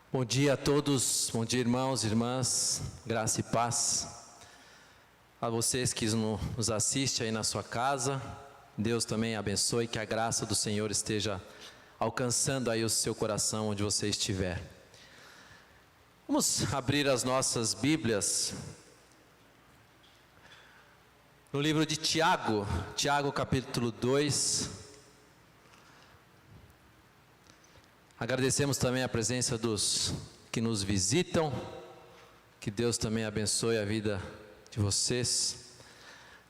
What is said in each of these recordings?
Bom dia a todos, bom dia irmãos e irmãs, graça e paz. A vocês que nos assistem aí na sua casa, Deus também abençoe, que a graça do Senhor esteja alcançando aí o seu coração onde você estiver. Vamos abrir as nossas Bíblias no livro de Tiago, capítulo 2. Agradecemos também a presença dos que nos visitam, que Deus também abençoe a vida de vocês.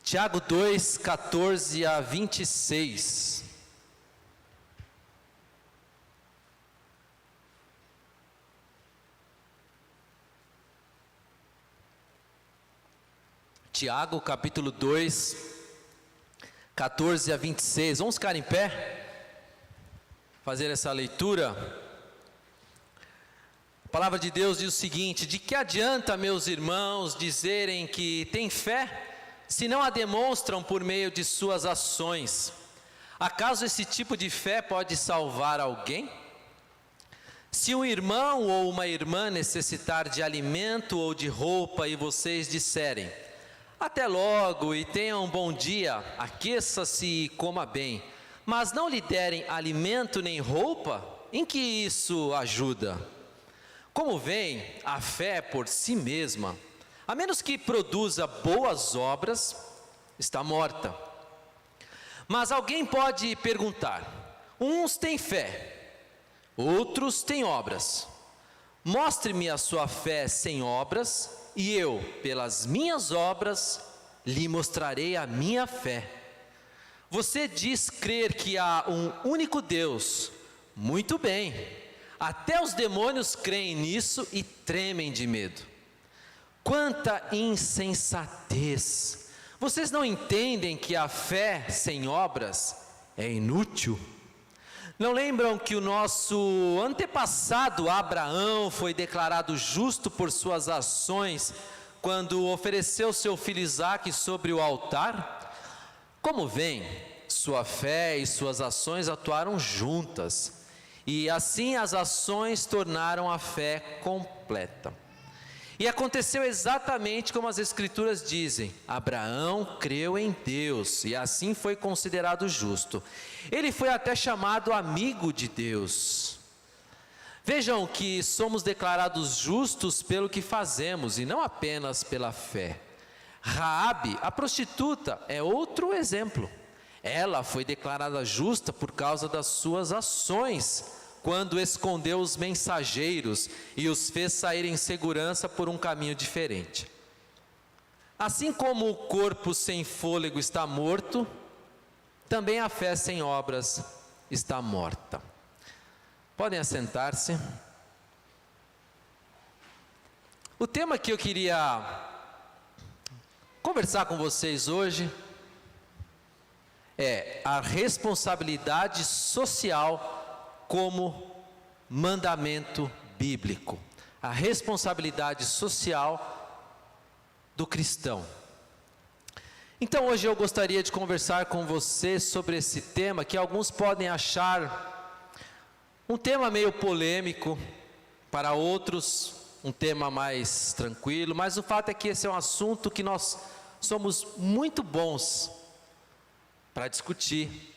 Tiago 2, 14 a 26. Tiago capítulo 2, 14 a 26. Vamos ficar em pé? Fazer essa leitura. A palavra de Deus diz o seguinte: de que adianta, meus irmãos, dizerem que têm fé, se não a demonstram por meio de suas ações? Acaso esse tipo de fé pode salvar alguém? Se um irmão ou uma irmã necessitar de alimento ou de roupa e vocês disserem: até logo e tenha um bom dia, aqueça-se e coma bem, mas não lhe derem alimento nem roupa, em que isso ajuda? Como vem, a fé por si mesma, a menos que produza boas obras, está morta. Mas alguém pode perguntar: uns têm fé, outros têm obras. Mostre-me a sua fé sem obras, e eu, pelas minhas obras, lhe mostrarei a minha fé. Você diz crer que há um único Deus. Muito bem, até os demônios creem nisso e tremem de medo. Quanta insensatez! Vocês não entendem que a fé sem obras é inútil? Não lembram que o nosso antepassado Abraão foi declarado justo por suas ações quando ofereceu seu filho Isaque sobre o altar? Como vem, sua fé e suas ações atuaram juntas, e assim as ações tornaram a fé completa. E aconteceu exatamente como as Escrituras dizem: Abraão creu em Deus, e assim foi considerado justo. Ele foi até chamado amigo de Deus. Vejam que somos declarados justos pelo que fazemos, e não apenas pela fé. Raabe, a prostituta, é outro exemplo. Ela foi declarada justa por causa das suas ações, quando escondeu os mensageiros e os fez sair em segurança por um caminho diferente. Assim como o corpo sem fôlego está morto, também a fé sem obras está morta. Podem assentar-se. O tema que eu queria conversar com vocês hoje é a responsabilidade social como mandamento bíblico. A responsabilidade social do cristão. Então hoje eu gostaria de conversar com você sobre esse tema, que alguns podem achar um tema meio polêmico, para outros um tema mais tranquilo, mas o fato é que esse é um assunto que nós somos muito bons para discutir,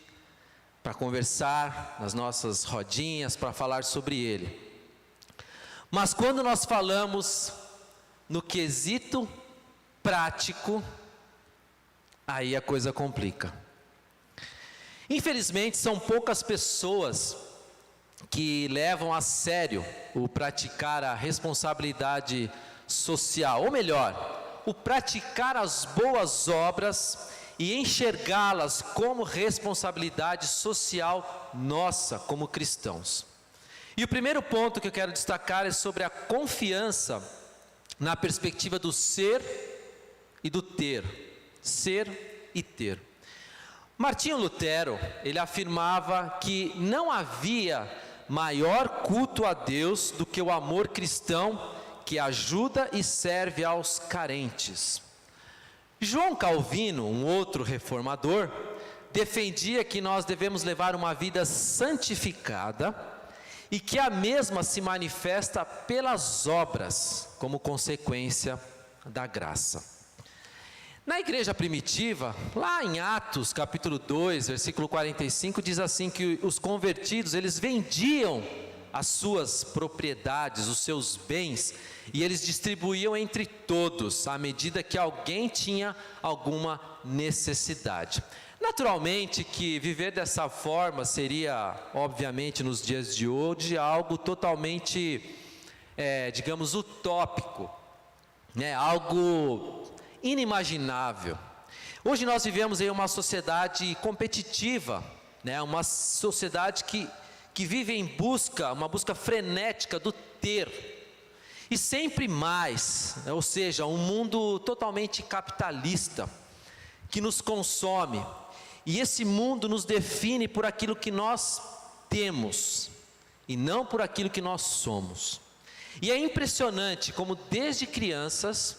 para conversar nas nossas rodinhas, para falar sobre ele. Mas quando nós falamos no quesito prático, aí a coisa complica. Infelizmente, são poucas pessoas que levam a sério o praticar a responsabilidade social, ou melhor, o praticar as boas obras e enxergá-las como responsabilidade social nossa como cristãos. E o primeiro ponto que eu quero destacar é sobre a confiança na perspectiva do ser e do ter. Ser e ter. Martinho Lutero, ele afirmava que não havia maior culto a Deus do que o amor cristão que ajuda e serve aos carentes. João Calvino, um outro reformador, defendia que nós devemos levar uma vida santificada e que a mesma se manifesta pelas obras, como consequência da graça. Na igreja primitiva, lá em Atos capítulo 2, versículo 45, diz assim que os convertidos, eles vendiam as suas propriedades, os seus bens, e eles distribuíam entre todos, à medida que alguém tinha alguma necessidade. Naturalmente que viver dessa forma seria, obviamente, nos dias de hoje, algo totalmente, digamos, utópico, né? Algo inimaginável. Hoje nós vivemos em uma sociedade competitiva, né? Uma sociedade que vive em uma busca frenética do ter, e sempre mais, né? Ou seja, um mundo totalmente capitalista, que nos consome, e esse mundo nos define por aquilo que nós temos, e não por aquilo que nós somos. E é impressionante como desde crianças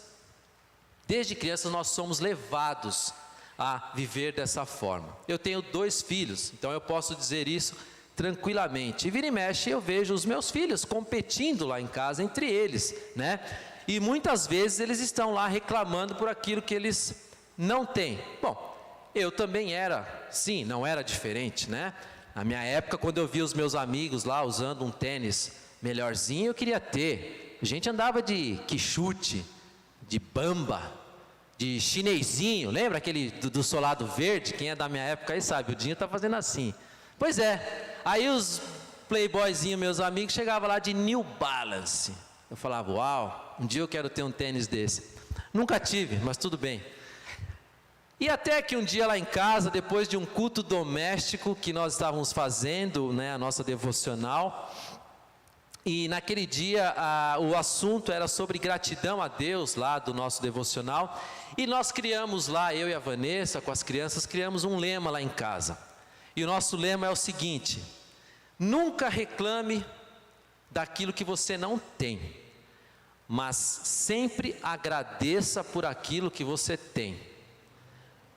nós somos levados a viver dessa forma. Eu tenho 2 filhos, então eu posso dizer isso tranquilamente. E vira e mexe eu vejo os meus filhos competindo lá em casa entre eles, né? E muitas vezes eles estão lá reclamando por aquilo que eles não têm. Bom, eu também não era diferente, né? Na minha época, quando eu via os meus amigos lá usando um tênis melhorzinho, eu queria ter. A gente andava de quichute, de bamba, de chinesinho, lembra aquele do solado verde? Quem é da minha época aí sabe, o Dinho está fazendo assim. Pois é, aí os playboyzinhos, meus amigos, chegavam lá de New Balance. Eu falava, uau, um dia eu quero ter um tênis desse. Nunca tive, mas tudo bem. E até que um dia lá em casa, depois de um culto doméstico que nós estávamos fazendo, né, a nossa devocional, e naquele dia o assunto era sobre gratidão a Deus lá do nosso devocional, e nós criamos lá, eu e a Vanessa, com as crianças, criamos um lema lá em casa. E o nosso lema é o seguinte: nunca reclame daquilo que você não tem, mas sempre agradeça por aquilo que você tem.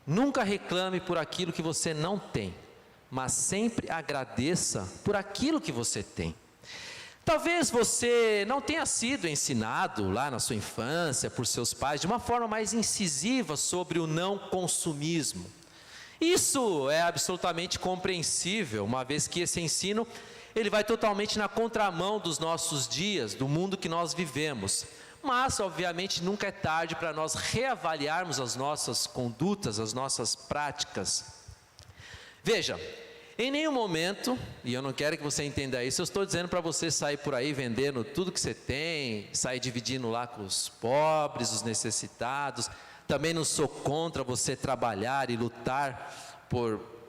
Nunca reclame por aquilo que você não tem, mas sempre agradeça por aquilo que você tem. Talvez você não tenha sido ensinado lá na sua infância por seus pais de uma forma mais incisiva sobre o não consumismo. Isso é absolutamente compreensível, uma vez que esse ensino ele vai totalmente na contramão dos nossos dias, do mundo que nós vivemos. Mas, obviamente, nunca é tarde para nós reavaliarmos as nossas condutas, as nossas práticas. Veja, em nenhum momento, e eu não quero que você entenda isso, eu estou dizendo para você sair por aí vendendo tudo que você tem, sair dividindo lá com os pobres, os necessitados. Também não sou contra você trabalhar e lutar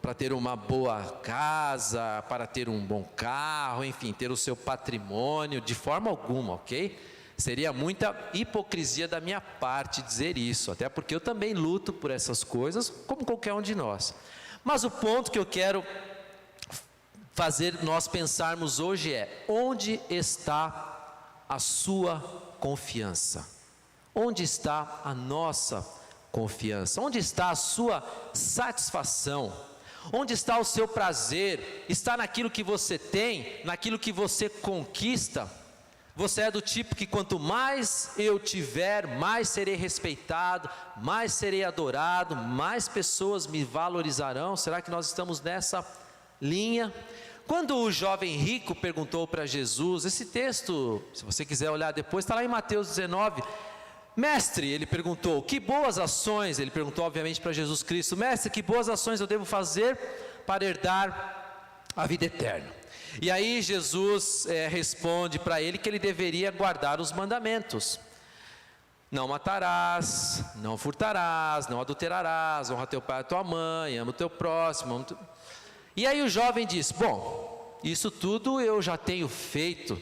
para ter uma boa casa, para ter um bom carro, enfim, ter o seu patrimônio, de forma alguma, ok? Seria muita hipocrisia da minha parte dizer isso, até porque eu também luto por essas coisas, como qualquer um de nós. Mas o ponto que eu quero fazer nós pensarmos hoje é: onde está a sua confiança? Onde está a nossa confiança? Onde está a sua satisfação? Onde está o seu prazer? Está naquilo que você tem, naquilo que você conquista? Você é do tipo que quanto mais eu tiver, mais serei respeitado, mais serei adorado, mais pessoas me valorizarão? Será que nós estamos nessa linha? Quando o jovem rico perguntou para Jesus, esse texto, se você quiser olhar depois, está lá em Mateus 19, mestre, ele perguntou, que boas ações, ele perguntou obviamente para Jesus Cristo, mestre, que boas ações eu devo fazer para herdar a vida eterna? E aí Jesus responde para ele que ele deveria guardar os mandamentos. Não matarás, não furtarás, não adulterarás, honra teu pai e tua mãe, ama o teu próximo. E aí o jovem diz, bom, isso tudo eu já tenho feito.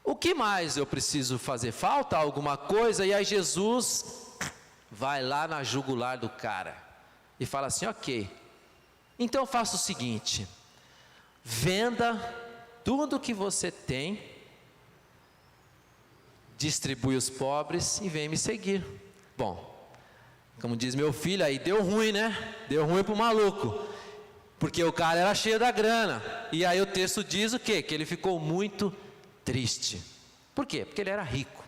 O que mais eu preciso fazer? Falta alguma coisa? E aí Jesus vai lá na jugular do cara e fala assim, ok, então faça o seguinte, venda tudo que você tem, distribui os pobres e vem me seguir. Bom, como diz meu filho, aí deu ruim, né? Deu ruim pro maluco. porque o cara era cheio da grana. E aí o texto diz o quê? Que ele ficou muito triste. Por quê? Porque ele era rico.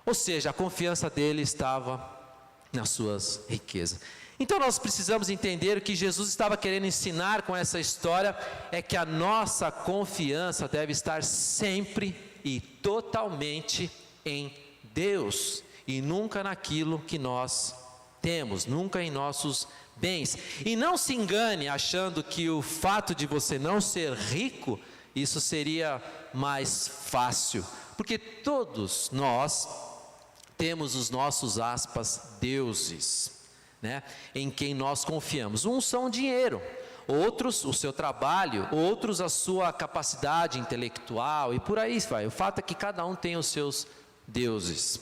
Ou seja, a confiança dele estava nas suas riquezas. Então nós precisamos entender o que Jesus estava querendo ensinar com essa história, é que a nossa confiança deve estar sempre e totalmente em Deus, e nunca naquilo que nós temos, nunca em nossos bens. E não se engane achando que o fato de você não ser rico, isso seria mais fácil, porque todos nós temos os nossos, aspas, deuses, né, em quem nós confiamos. Uns são o dinheiro, outros o seu trabalho, outros a sua capacidade intelectual, e por aí vai. O fato é que cada um tem os seus deuses.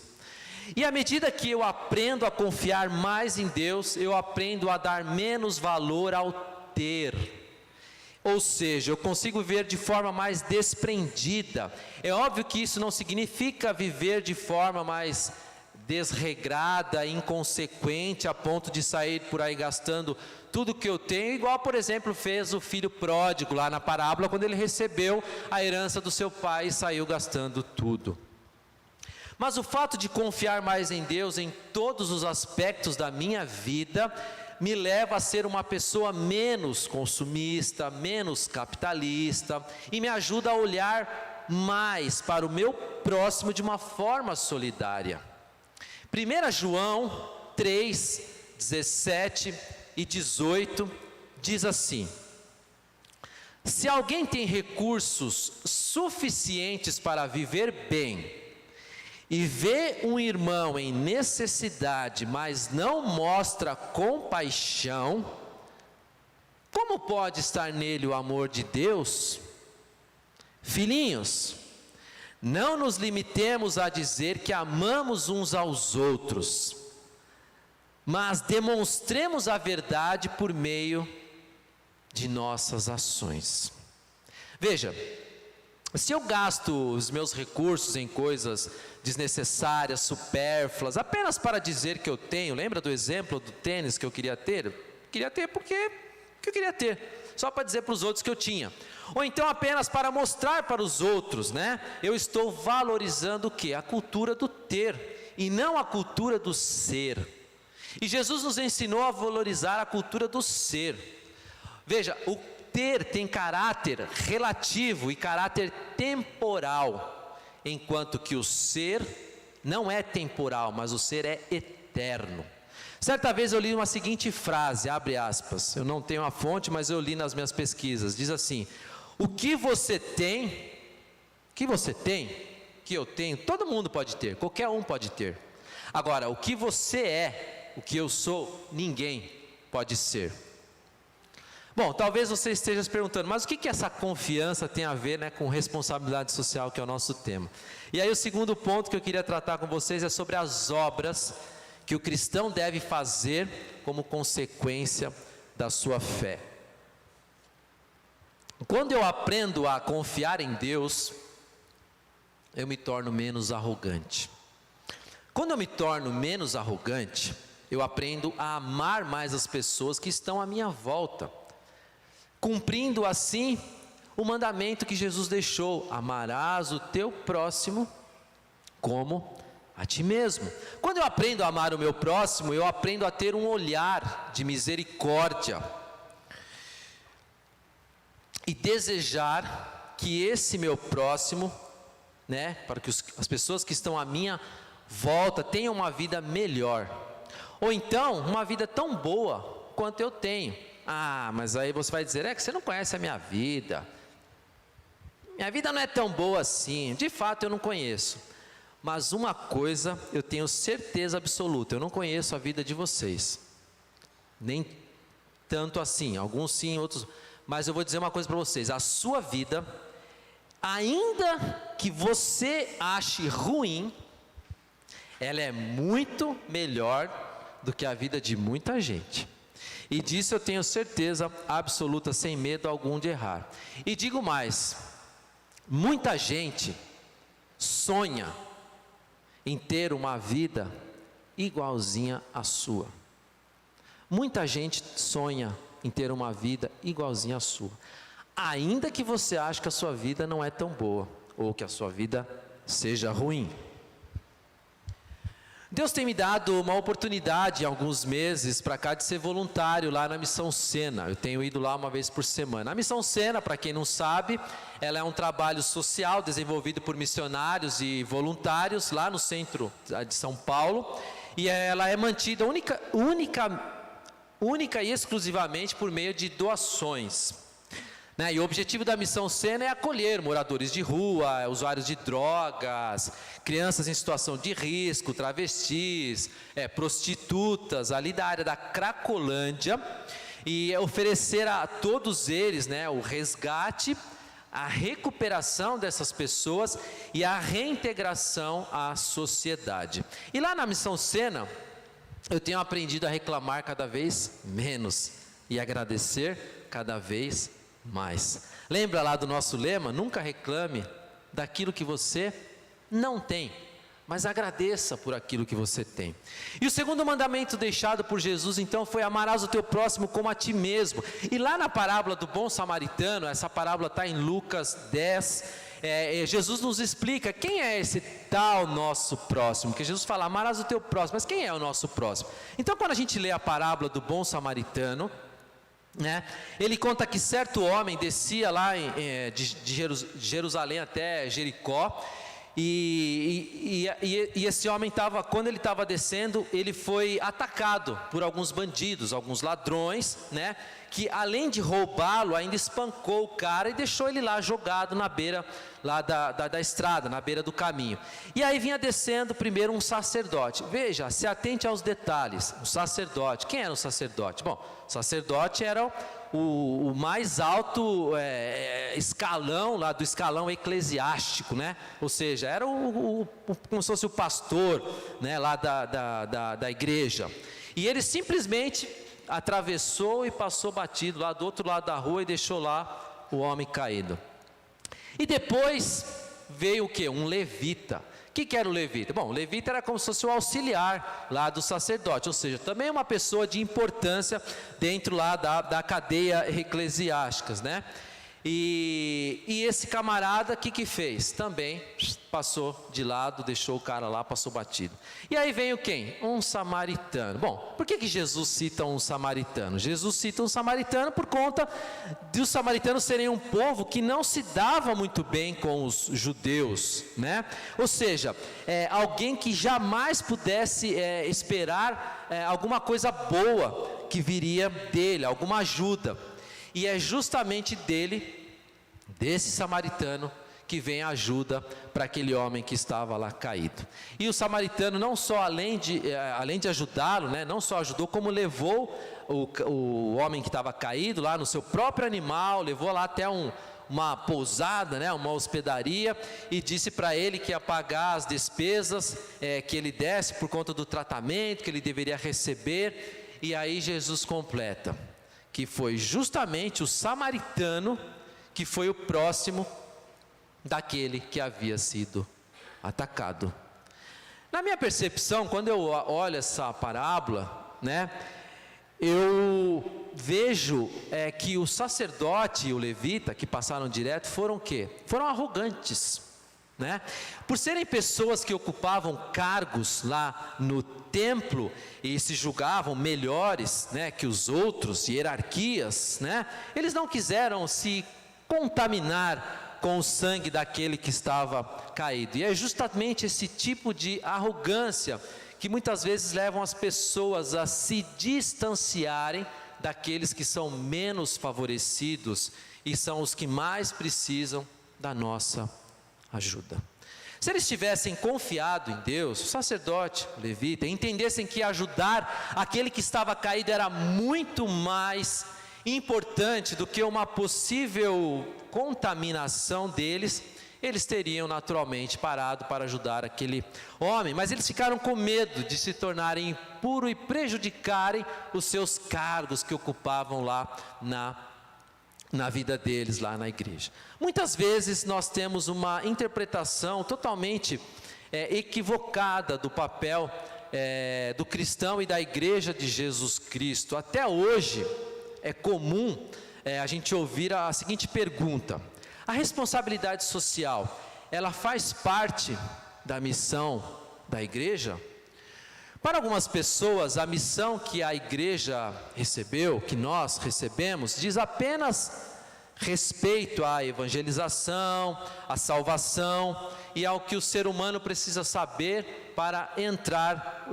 E à medida que eu aprendo a confiar mais em Deus, eu aprendo a dar menos valor ao ter. Ou seja, eu consigo ver de forma mais desprendida. É óbvio que isso não significa viver de forma mais desregrada, inconsequente, a ponto de sair por aí gastando tudo que eu tenho, igual, por exemplo, fez o filho pródigo lá na parábola, quando ele recebeu a herança do seu pai e saiu gastando tudo. Mas o fato de confiar mais em Deus em todos os aspectos da minha vida me leva a ser uma pessoa menos consumista, menos capitalista, e me ajuda a olhar mais para o meu próximo de uma forma solidária. 1 João 3, 17 e 18 diz assim: se alguém tem recursos suficientes para viver bem, e vê um irmão em necessidade, mas não mostra compaixão, como pode estar nele o amor de Deus? Filhinhos, não nos limitemos a dizer que amamos uns aos outros, mas demonstremos a verdade por meio de nossas ações. Veja, se eu gasto os meus recursos em coisas desnecessárias, supérfluas, apenas para dizer que eu tenho, lembra do exemplo do tênis que eu queria ter? Queria ter porque eu queria ter, só para dizer para os outros que eu tinha. Ou então apenas para mostrar para os outros, né? Eu estou valorizando o quê? A cultura do ter, e não a cultura do ser. E Jesus nos ensinou a valorizar a cultura do ser. Veja, o ter tem caráter relativo e caráter temporal, enquanto que o ser não é temporal, mas o ser é eterno. Certa vez eu li uma seguinte frase, abre aspas, eu não tenho a fonte, mas eu li nas minhas pesquisas, diz assim: o que você tem, que eu tenho, todo mundo pode ter, qualquer um pode ter. Agora, o que você é, o que eu sou, ninguém pode ser. Bom, talvez você esteja se perguntando, mas o que essa confiança tem a ver, né, com responsabilidade social, que é o nosso tema? E aí o segundo ponto que eu queria tratar com vocês é sobre as obras que o cristão deve fazer como consequência da sua fé. Quando eu aprendo a confiar em Deus, eu me torno menos arrogante. Quando eu me torno menos arrogante, eu aprendo a amar mais as pessoas que estão à minha volta, cumprindo assim o mandamento que Jesus deixou: amarás o teu próximo como a ti mesmo. Quando eu aprendo a amar o meu próximo, eu aprendo a ter um olhar de misericórdia e desejar que esse meu próximo, né, para que as pessoas que estão à minha volta tenham uma vida melhor, ou então uma vida tão boa quanto eu tenho. Ah, mas aí você vai dizer, é que você não conhece a minha vida não é tão boa assim. De fato eu não conheço, mas uma coisa eu tenho certeza absoluta: eu não conheço a vida de vocês, nem tanto assim, alguns sim, outros, mas eu vou dizer uma coisa para vocês: a sua vida, ainda que você ache ruim, ela é muito melhor do que a vida de muita gente. E disso eu tenho certeza absoluta, sem medo algum de errar. E digo mais, muita gente sonha em ter uma vida igualzinha à sua. Muita gente sonha em ter uma vida igualzinha à sua. Ainda que você ache que a sua vida não é tão boa, ou que a sua vida seja ruim. Deus tem me dado uma oportunidade há alguns meses para cá de ser voluntário lá na Missão Sena. Eu tenho ido lá uma vez por semana. A Missão Sena, para quem não sabe, ela é um trabalho social desenvolvido por missionários e voluntários lá no centro de São Paulo. E ela é mantida única e exclusivamente por meio de doações. E o objetivo da Missão Sena é acolher moradores de rua, usuários de drogas, crianças em situação de risco, travestis, prostitutas, ali da área da Cracolândia, e oferecer a todos eles o resgate, a recuperação dessas pessoas e a reintegração à sociedade. E lá na Missão Sena, eu tenho aprendido a reclamar cada vez menos e agradecer cada vez mais. Lembra lá do nosso lema? Nunca reclame daquilo que você não tem, mas agradeça por aquilo que você tem. E o segundo mandamento deixado por Jesus então foi: amarás o teu próximo como a ti mesmo. E lá na parábola do bom samaritano, essa parábola está em Lucas 10, Jesus nos explica quem é esse tal nosso próximo, que Jesus fala: amarás o teu próximo, mas quem é o nosso próximo? Então quando a gente lê a parábola do bom samaritano, ele conta que certo homem descia lá de Jerusalém até Jericó, e esse homem quando ele estava descendo, ele foi atacado por alguns bandidos, alguns ladrões, que além de roubá-lo, ainda espancou o cara e deixou ele lá jogado na beira lá da estrada, na beira do caminho. E aí vinha descendo primeiro um sacerdote. Veja, se atente aos detalhes. Um sacerdote, quem era o sacerdote? Bom, o sacerdote era o mais alto escalão lá do escalão eclesiástico, ou seja, era como se fosse o pastor, lá da igreja. E ele simplesmente atravessou e passou batido lá do outro lado da rua e deixou lá o homem caído. E depois veio o quê? Um levita. O que era o levita? Bom, o levita era como se fosse o auxiliar lá do sacerdote, ou seja, também uma pessoa de importância dentro lá da cadeia eclesiástica, E esse camarada, o que fez? Também passou de lado, deixou o cara lá, passou batido. E aí veio quem? Um samaritano. Bom, por que Jesus cita um samaritano? Jesus cita um samaritano por conta de os samaritanos serem um povo que não se dava muito bem com os judeus, Ou seja, alguém que jamais pudesse esperar alguma coisa boa que viria dele, alguma ajuda. E é justamente desse samaritano, que vem a ajuda para aquele homem que estava lá caído. E o samaritano não só, além de ajudá-lo, não só ajudou, como levou o homem que estava caído lá no seu próprio animal, levou lá até uma pousada, uma hospedaria, e disse para ele que ia pagar as despesas que ele desse por conta do tratamento que ele deveria receber. E aí Jesus completa que foi justamente o samaritano que foi o próximo daquele que havia sido atacado. Na minha percepção, quando eu olho essa parábola, eu vejo que o sacerdote e o levita que passaram direto foram o quê? Foram arrogantes, Por serem pessoas que ocupavam cargos lá no templo e se julgavam melhores, que os outros, hierarquias, eles não quiseram se contaminar com o sangue daquele que estava caído. E é justamente esse tipo de arrogância que muitas vezes levam as pessoas a se distanciarem daqueles que são menos favorecidos e são os que mais precisam da nossa ajuda. Se eles tivessem confiado em Deus, o sacerdote, o levita, entendessem que ajudar aquele que estava caído era muito mais importante do que uma possível contaminação deles, eles teriam naturalmente parado para ajudar aquele homem. Mas eles ficaram com medo de se tornarem impuros e prejudicarem os seus cargos que ocupavam lá na vida deles, lá na igreja. Muitas vezes nós temos uma interpretação totalmente equivocada do papel do cristão e da igreja de Jesus Cristo. Até hoje, é comum a gente ouvir a seguinte pergunta: a responsabilidade social, ela faz parte da missão da igreja? Para algumas pessoas, a missão que a igreja recebeu, que nós recebemos, diz apenas respeito à evangelização, à salvação e ao que o ser humano precisa saber para entrar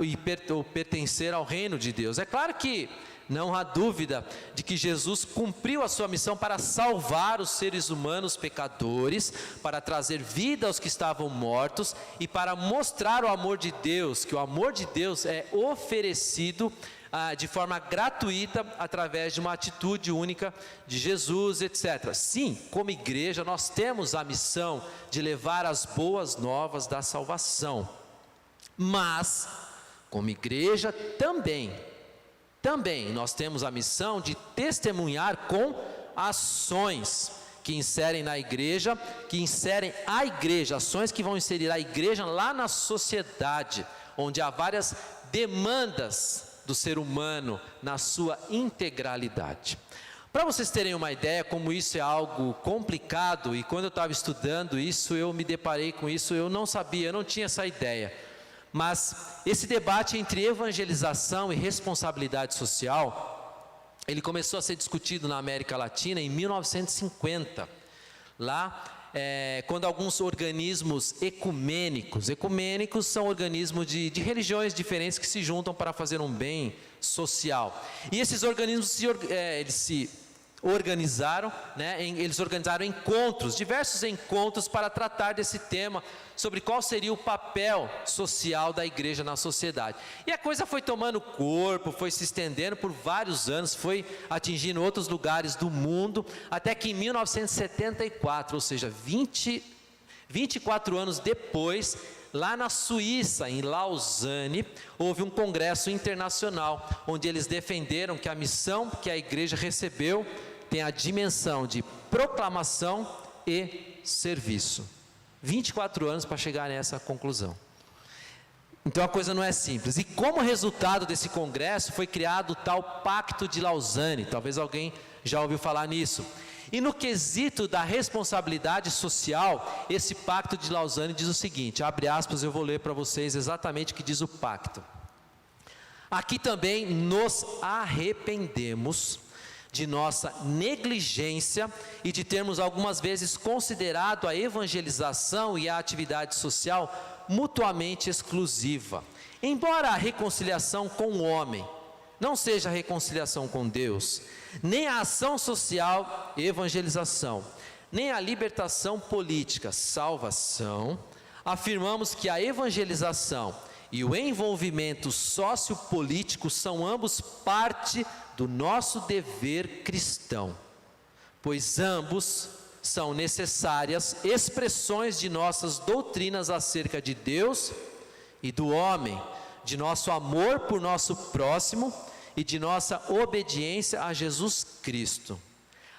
ou pertencer ao reino de Deus. É claro que não há dúvida de que Jesus cumpriu a sua missão para salvar os seres humanos pecadores, para trazer vida aos que estavam mortos e para mostrar o amor de Deus, que o amor de Deus é oferecido de forma gratuita através de uma atitude única de Jesus, etc. Sim, como igreja nós temos a missão de levar as boas novas da salvação, mas como igreja também nós temos a missão de testemunhar com ações que inserem a igreja, ações que vão inserir a igreja lá na sociedade, onde há várias demandas do ser humano na sua integralidade. Para vocês terem uma ideia como isso é algo complicado, e quando eu estava estudando isso, eu me deparei com isso, eu não sabia, eu não tinha essa ideia. Mas esse debate entre evangelização e responsabilidade social, ele começou a ser discutido na América Latina em 1950, lá quando alguns organismos ecumênicos são organismos de religiões diferentes que se juntam para fazer um bem social, e esses organismos eles se organizaram, eles organizaram diversos encontros para tratar desse tema, sobre qual seria o papel social da igreja na sociedade. E a coisa foi tomando corpo, foi se estendendo por vários anos, foi atingindo outros lugares do mundo, até que em 1974, ou seja, 24 anos depois, lá na Suíça, em Lausanne, houve um congresso internacional, onde eles defenderam que a missão que a igreja recebeu tem a dimensão de proclamação e serviço. 24 anos para chegar nessa conclusão. Então a coisa não é simples. E como resultado desse congresso foi criado o tal Pacto de Lausanne. Talvez alguém já ouviu falar nisso. E no quesito da responsabilidade social, esse Pacto de Lausanne diz o seguinte, abre aspas, eu vou ler para vocês exatamente o que diz o pacto. Aqui também nos arrependemos de nossa negligência e de termos algumas vezes considerado a evangelização e a atividade social mutuamente exclusiva. Embora a reconciliação com o homem não seja a reconciliação com Deus, nem a ação social, evangelização, nem a libertação política, salvação, afirmamos que a evangelização e o envolvimento sociopolítico são ambos parte do nosso dever cristão, pois ambos são necessárias expressões de nossas doutrinas acerca de Deus e do homem, de nosso amor por nosso próximo e de nossa obediência a Jesus Cristo.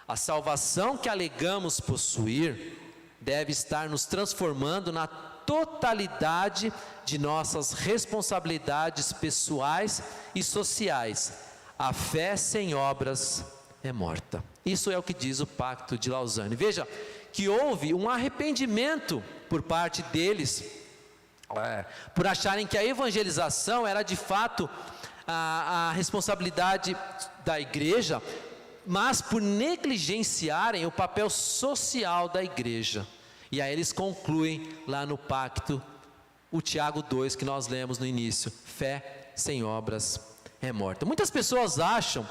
A salvação que alegamos possuir deve estar nos transformando na totalidade de nossas responsabilidades pessoais e sociais. A fé sem obras é morta. Isso é o que diz o Pacto de Lausanne. Veja que houve um arrependimento por parte deles, por acharem que a evangelização era de fato a responsabilidade da igreja, mas por negligenciarem o papel social da igreja. E aí eles concluem lá no pacto, o Tiago 2 que nós lemos no início, fé sem obras é morta. Muitas pessoas acham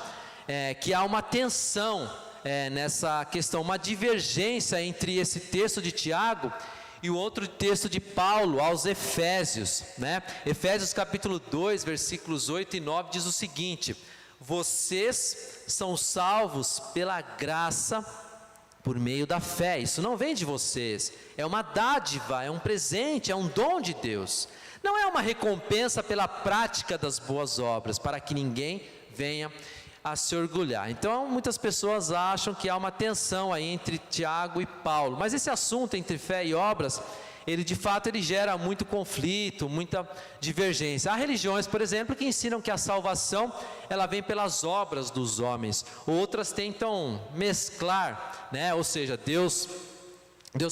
que há uma tensão nessa questão, uma divergência entre esse texto de Tiago e o outro texto de Paulo aos Efésios, Efésios capítulo 2, versículos 8 e 9 diz o seguinte: vocês são salvos pela graça por meio da fé. Isso não vem de vocês, é uma dádiva, é um presente, é um dom de Deus. Não é uma recompensa pela prática das boas obras, para que ninguém venha a se orgulhar. Então muitas pessoas acham que há uma tensão aí entre Tiago e Paulo, mas esse assunto entre fé e obras, ele de fato ele gera muito conflito, muita divergência. Há religiões, por exemplo, que ensinam que a salvação ela vem pelas obras dos homens. Outras tentam mesclar, né? Ou seja, Deus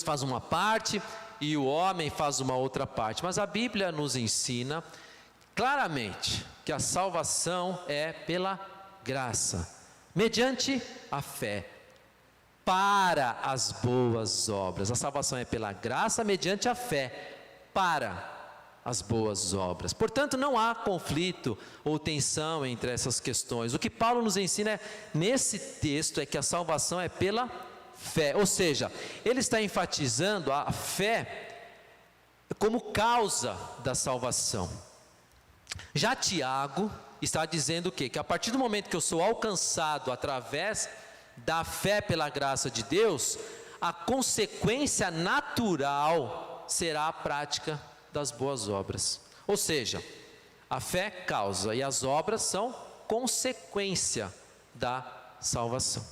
faz uma parte e o homem faz uma outra parte. Mas a Bíblia nos ensina claramente que a salvação é pela graça, mediante a fé, para as boas obras. A salvação é pela graça, mediante a fé, para as boas obras. Portanto, não há conflito ou tensão entre essas questões. O que Paulo nos ensina nesse texto é que a salvação é pela fé, ou seja, ele está enfatizando a fé como causa da salvação. Já Tiago está dizendo o quê? Que a partir do momento que eu sou alcançado através da fé pela graça de Deus, a consequência natural será a prática das boas obras. Ou seja, a fé é causa e as obras são consequência da salvação.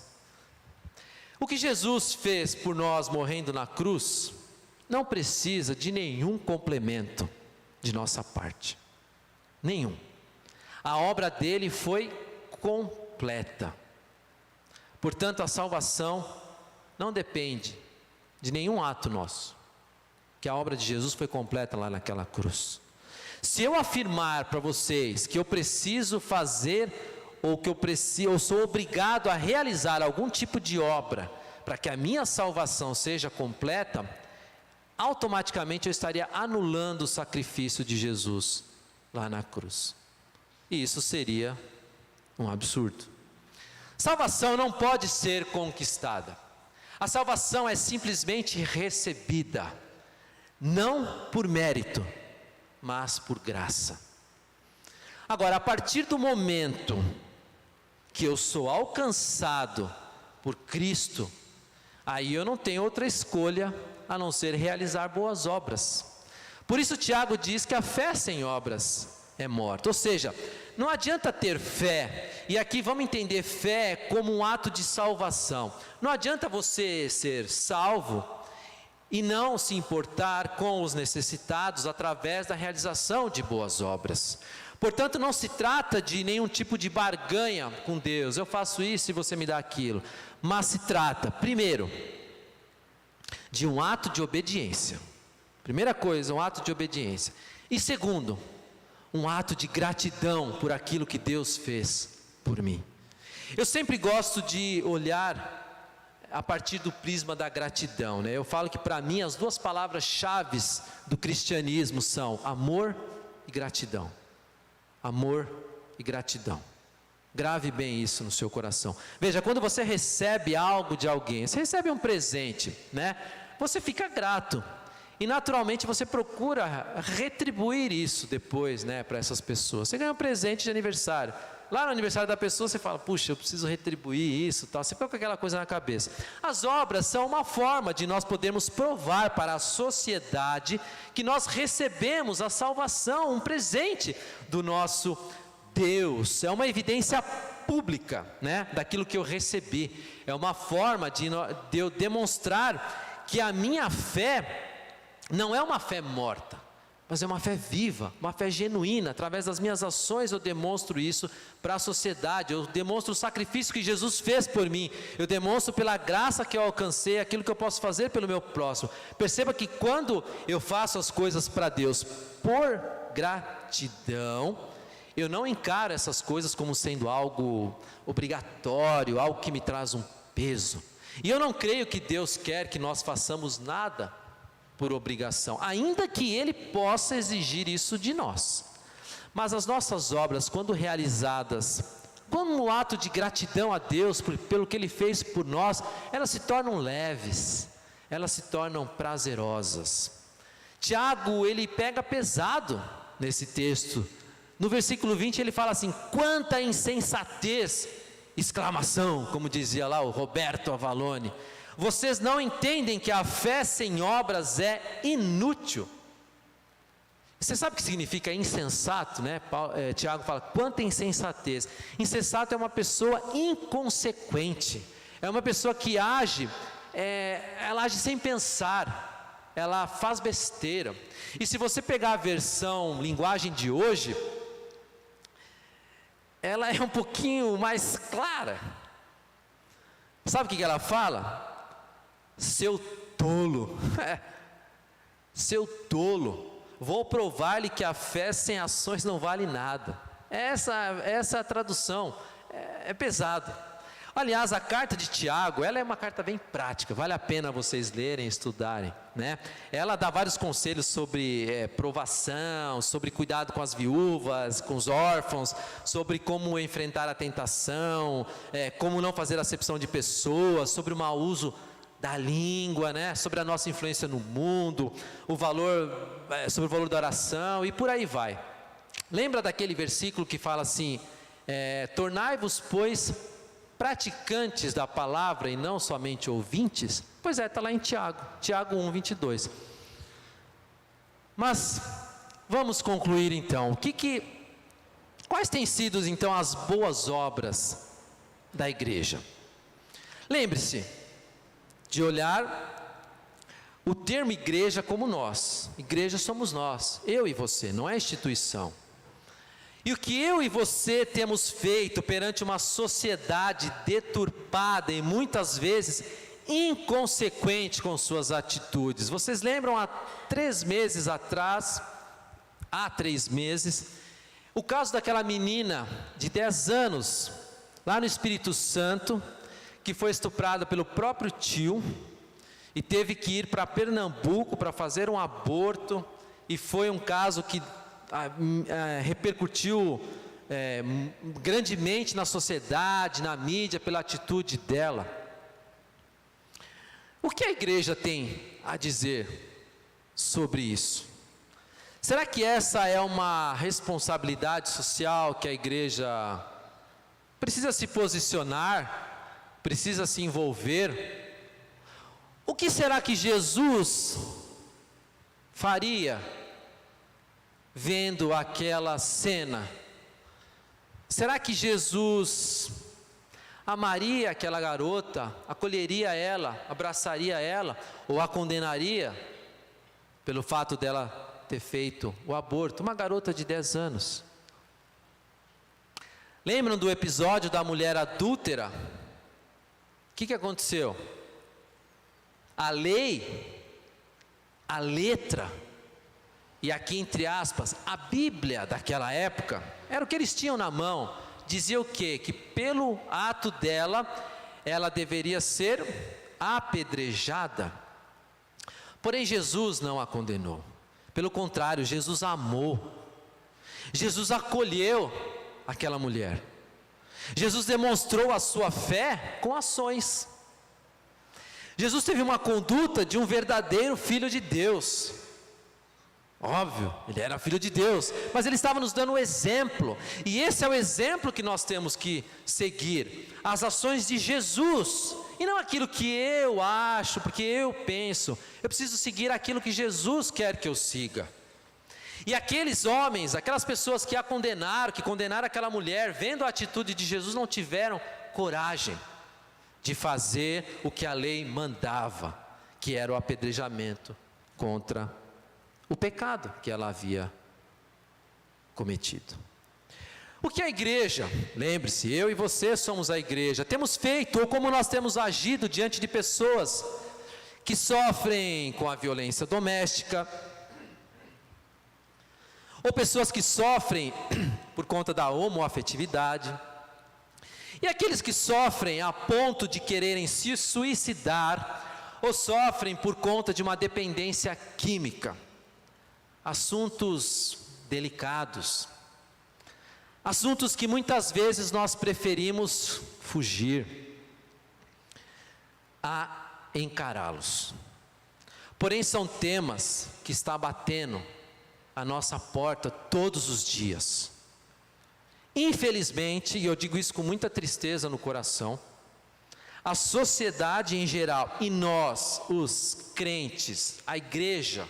O que Jesus fez por nós morrendo na cruz não precisa de nenhum complemento de nossa parte. Nenhum. A obra dele foi completa. Portanto, a salvação não depende de nenhum ato nosso, que a obra de Jesus foi completa lá naquela cruz. Se eu afirmar para vocês que eu preciso fazer, ou que eu sou obrigado a realizar algum tipo de obra, para que a minha salvação seja completa, automaticamente eu estaria anulando o sacrifício de Jesus lá na cruz. E isso seria um absurdo. Salvação não pode ser conquistada. A salvação é simplesmente recebida, não por mérito, mas por graça. Agora, a partir do momento que eu sou alcançado por Cristo, aí eu não tenho outra escolha a não ser realizar boas obras. Por isso Tiago diz que a fé sem obras é morta. Ou seja, não adianta ter fé, e aqui vamos entender fé como um ato de salvação. Não adianta você ser salvo e não se importar com os necessitados através da realização de boas obras. Portanto, não se trata de nenhum tipo de barganha com Deus, eu faço isso e você me dá aquilo. Mas se trata, primeiro, de um ato de obediência. Primeira coisa, um ato de obediência. E segundo, um ato de gratidão por aquilo que Deus fez por mim. Eu sempre gosto de olhar a partir do prisma da gratidão, né? Eu falo que para mim as duas palavras-chave do cristianismo são amor e gratidão. Amor e gratidão. Grave bem isso no seu coração. Veja, quando você recebe algo de alguém, você recebe um presente, né? Você fica grato. E naturalmente você procura retribuir isso depois, né, para essas pessoas. Você ganha um presente de aniversário. Lá no aniversário da pessoa você fala, puxa, eu preciso retribuir isso, tal. Você fica com aquela coisa na cabeça. As obras são uma forma de nós podermos provar para a sociedade que nós recebemos a salvação, um presente do nosso Deus. É uma evidência pública, né, daquilo que eu recebi. É uma forma de eu demonstrar que a minha fé não é uma fé morta, mas é uma fé viva, uma fé genuína. Através das minhas ações eu demonstro isso para a sociedade, eu demonstro o sacrifício que Jesus fez por mim, eu demonstro pela graça que eu alcancei, aquilo que eu posso fazer pelo meu próximo. Perceba que quando eu faço as coisas para Deus por gratidão, eu não encaro essas coisas como sendo algo obrigatório, algo que me traz um peso. E eu não creio que Deus quer que nós façamos nada por obrigação, ainda que Ele possa exigir isso de nós. Mas as nossas obras, quando realizadas como um ato de gratidão a Deus pelo que Ele fez por nós, elas se tornam leves, elas se tornam prazerosas. Tiago, ele pega pesado nesse texto. No versículo 20 ele fala assim: quanta insensatez, exclamação, como dizia lá o Roberto Avalone. Vocês não entendem que a fé sem obras é inútil. Você sabe o que significa insensato, né? Tiago fala, quanta insensatez. Insensato é uma pessoa inconsequente. É uma pessoa que age, ela age sem pensar. ela faz besteira. E se você pegar a versão linguagem de hoje, ela é um pouquinho mais clara. Sabe o que ela fala? Seu tolo, seu tolo, vou provar-lhe que a fé sem ações não vale nada. Essa tradução é pesada. Aliás, a carta de Tiago, ela é uma carta bem prática, vale a pena vocês lerem, estudarem, né? Ela dá vários conselhos sobre provação, sobre cuidado com as viúvas, com os órfãos, sobre como enfrentar a tentação, como não fazer acepção de pessoas, sobre o mau uso da língua, né? Sobre a nossa influência no mundo, sobre o valor da oração e por aí vai. Lembra daquele versículo que fala assim, tornai-vos, pois, praticantes da palavra e não somente ouvintes? Pois está lá em Tiago 1:22. Mas vamos concluir então. Quais têm sido então as boas obras da igreja? Lembre-se de olhar o termo igreja como nós. Igreja somos nós, eu e você, não é instituição. E o que eu e você temos feito perante uma sociedade deturpada e muitas vezes inconsequente com suas atitudes. Vocês lembram há 3 meses atrás, o caso daquela menina de 10 anos, lá no Espírito Santo, que foi estuprada pelo próprio tio e teve que ir para Pernambuco para fazer um aborto, e foi um caso que repercutiu grandemente na sociedade, na mídia, pela atitude dela. O que a igreja tem a dizer sobre isso? Será que essa é uma responsabilidade social que a igreja precisa se posicionar, precisa se envolver? O que será que Jesus faria vendo aquela cena? Será que Jesus amaria aquela garota, acolheria ela, abraçaria ela, ou a condenaria pelo fato dela ter feito o aborto? Uma garota de 10 anos. Lembram do episódio da mulher adúltera? O que aconteceu? A lei, a letra, e aqui entre aspas, a Bíblia daquela época, era o que eles tinham na mão, dizia o quê? Que pelo ato dela, ela deveria ser apedrejada. Porém Jesus não a condenou, pelo contrário, Jesus a amou, Jesus acolheu aquela mulher, Jesus demonstrou a sua fé com ações. Jesus teve uma conduta de um verdadeiro filho de Deus. Óbvio, ele era filho de Deus, mas ele estava nos dando um exemplo, e esse é o exemplo que nós temos que seguir, as ações de Jesus, e não aquilo que eu acho, porque eu penso. Eu preciso seguir aquilo que Jesus quer que eu siga. E aqueles homens, aquelas pessoas que a condenaram, que condenaram aquela mulher, vendo a atitude de Jesus, não tiveram coragem de fazer o que a lei mandava, que era o apedrejamento contra o pecado que ela havia cometido. O que a igreja, lembre-se, eu e você somos a igreja, temos feito, ou como nós temos agido diante de pessoas que sofrem com a violência doméstica, ou pessoas que sofrem por conta da homoafetividade, e aqueles que sofrem a ponto de quererem se suicidar, ou sofrem por conta de uma dependência química. Assuntos delicados, assuntos que muitas vezes nós preferimos fugir a encará-los. Porém são temas que estão batendo a nossa porta todos os dias. Infelizmente, e eu digo isso com muita tristeza no coração, a sociedade em geral, e nós, os crentes, a igreja,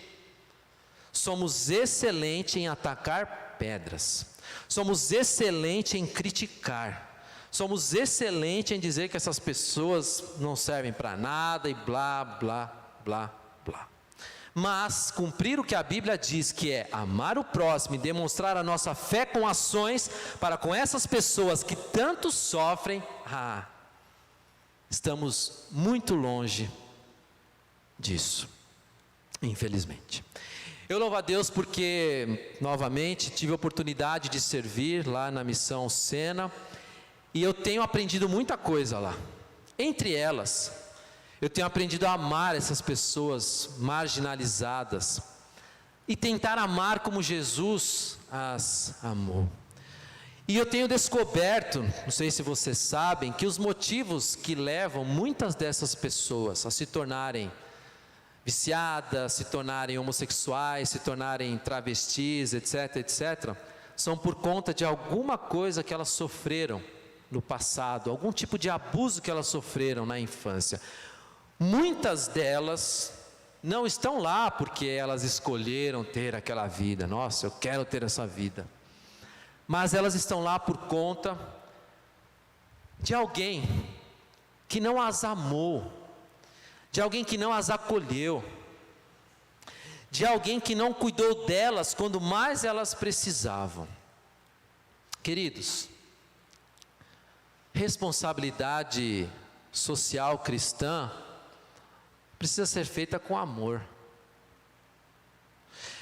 somos excelentes em atacar pedras, somos excelentes em criticar, somos excelentes em dizer que essas pessoas não servem para nada e blá, blá, blá, blá. mas cumprir o que a Bíblia diz, que é amar o próximo e demonstrar a nossa fé com ações para com essas pessoas que tanto sofrem, estamos muito longe disso, infelizmente. Eu louvo a Deus porque, novamente, tive a oportunidade de servir lá na Missão Sena, e eu tenho aprendido muita coisa lá. Entre elas, eu tenho aprendido a amar essas pessoas marginalizadas e tentar amar como Jesus as amou. E eu tenho descoberto, não sei se vocês sabem, que os motivos que levam muitas dessas pessoas a se tornarem viciadas, se tornarem homossexuais, se tornarem travestis, etc, etc, são por conta de alguma coisa que elas sofreram no passado, algum tipo de abuso que elas sofreram na infância. Muitas delas não estão lá porque elas escolheram ter aquela vida. Nossa, eu quero ter essa vida. Mas elas estão lá por conta de alguém que não as amou, de alguém que não as acolheu, de alguém que não cuidou delas quando mais elas precisavam. Queridos, responsabilidade social cristã precisa ser feita com amor.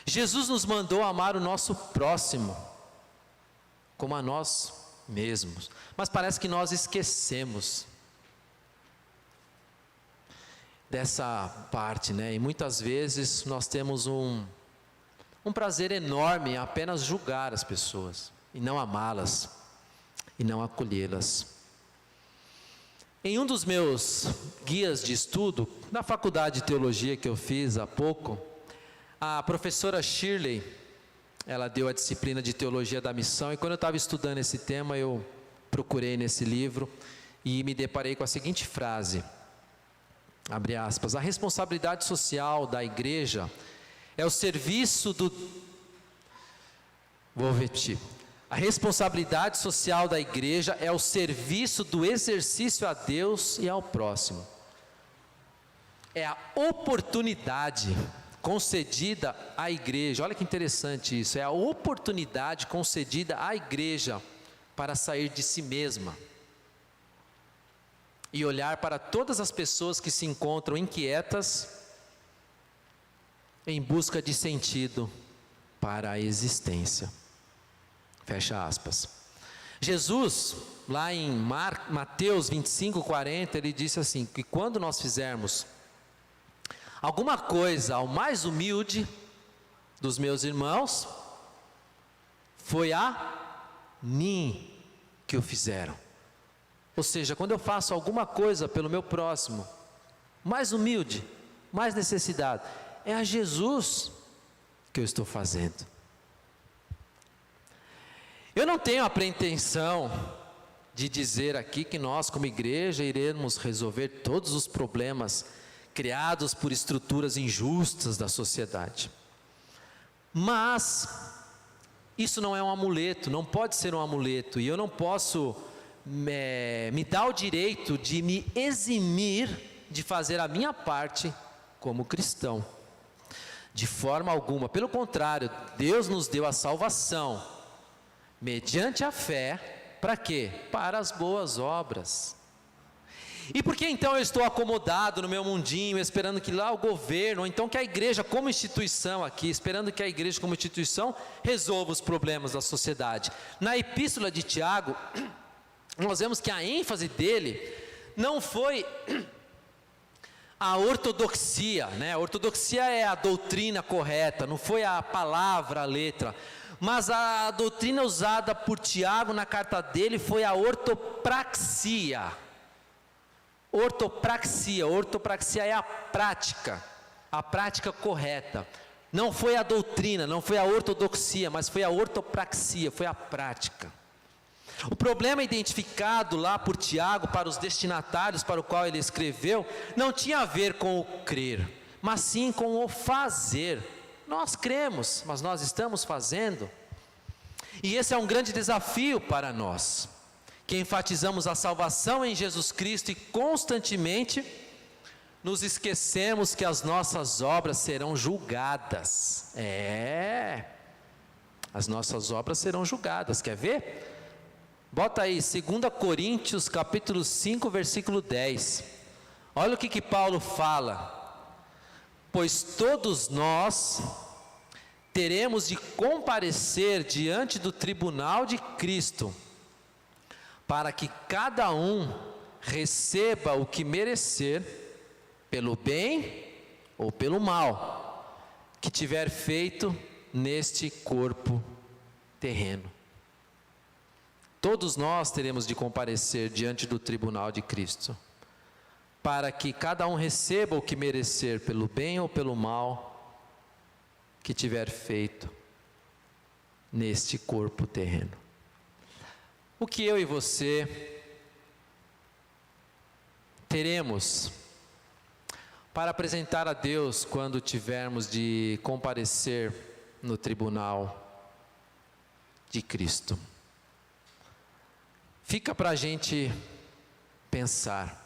Jesus nos mandou amar o nosso próximo como a nós mesmos, mas parece que nós esquecemos dessa parte, né? E muitas vezes nós temos um prazer enorme em apenas julgar as pessoas e não amá-las e não acolhê-las. Em um dos meus guias de estudo, na faculdade de teologia que eu fiz há pouco, a professora Shirley, ela deu a disciplina de teologia da missão, e quando eu estava estudando esse tema, eu procurei nesse livro e me deparei com a seguinte frase, abre aspas: a responsabilidade social da igreja é o serviço do... Vou repetir. A responsabilidade social da igreja é o serviço do exercício a Deus e ao próximo. É a oportunidade concedida à igreja, olha que interessante isso, é a oportunidade concedida à igreja para sair de si mesma e olhar para todas as pessoas que se encontram inquietas em busca de sentido para a existência. Fecha aspas. Jesus, lá em Mateus 25:40, ele disse assim, que quando nós fizermos alguma coisa ao mais humilde dos meus irmãos, foi a mim que o fizeram. Ou seja, quando eu faço alguma coisa pelo meu próximo, mais humilde, mais necessitado, é a Jesus que eu estou fazendo. Eu não tenho a pretensão de dizer aqui que nós, como igreja, iremos resolver todos os problemas criados por estruturas injustas da sociedade. Mas isso não é um amuleto, não pode ser um amuleto, e eu não posso me dar o direito de me eximir de fazer a minha parte como cristão. De forma alguma, pelo contrário, Deus nos deu a salvação mediante a fé, para quê? Para as boas obras. E por que então eu estou acomodado no meu mundinho, esperando que lá o governo, ou então que a igreja como instituição aqui, esperando que a igreja como instituição resolva os problemas da sociedade? Na epístola de Tiago, nós vemos que a ênfase dele não foi a ortodoxia, né? A ortodoxia é a doutrina correta, não foi a palavra, a letra, mas a doutrina usada por Tiago na carta dele foi a ortopraxia. Ortopraxia é a prática correta. Não foi a doutrina, não foi a ortodoxia, mas foi a ortopraxia, foi a prática. O problema identificado lá por Tiago para os destinatários para o qual ele escreveu, não tinha a ver com o crer, mas sim com o fazer. Nós cremos, mas nós estamos fazendo? E esse é um grande desafio para nós, que enfatizamos a salvação em Jesus Cristo e constantemente nos esquecemos que as nossas obras serão julgadas. As nossas obras serão julgadas, quer ver? Bota aí, 2 Coríntios capítulo 5, versículo 10. Olha o que Paulo fala. Pois todos nós teremos de comparecer diante do tribunal de Cristo, para que cada um receba o que merecer, pelo bem ou pelo mal, que tiver feito neste corpo terreno. Todos nós teremos de comparecer diante do tribunal de Cristo, para que cada um receba o que merecer, pelo bem ou pelo mal, que tiver feito neste corpo terreno. O que eu e você teremos para apresentar a Deus quando tivermos de comparecer no tribunal de Cristo? Fica para a gente pensar.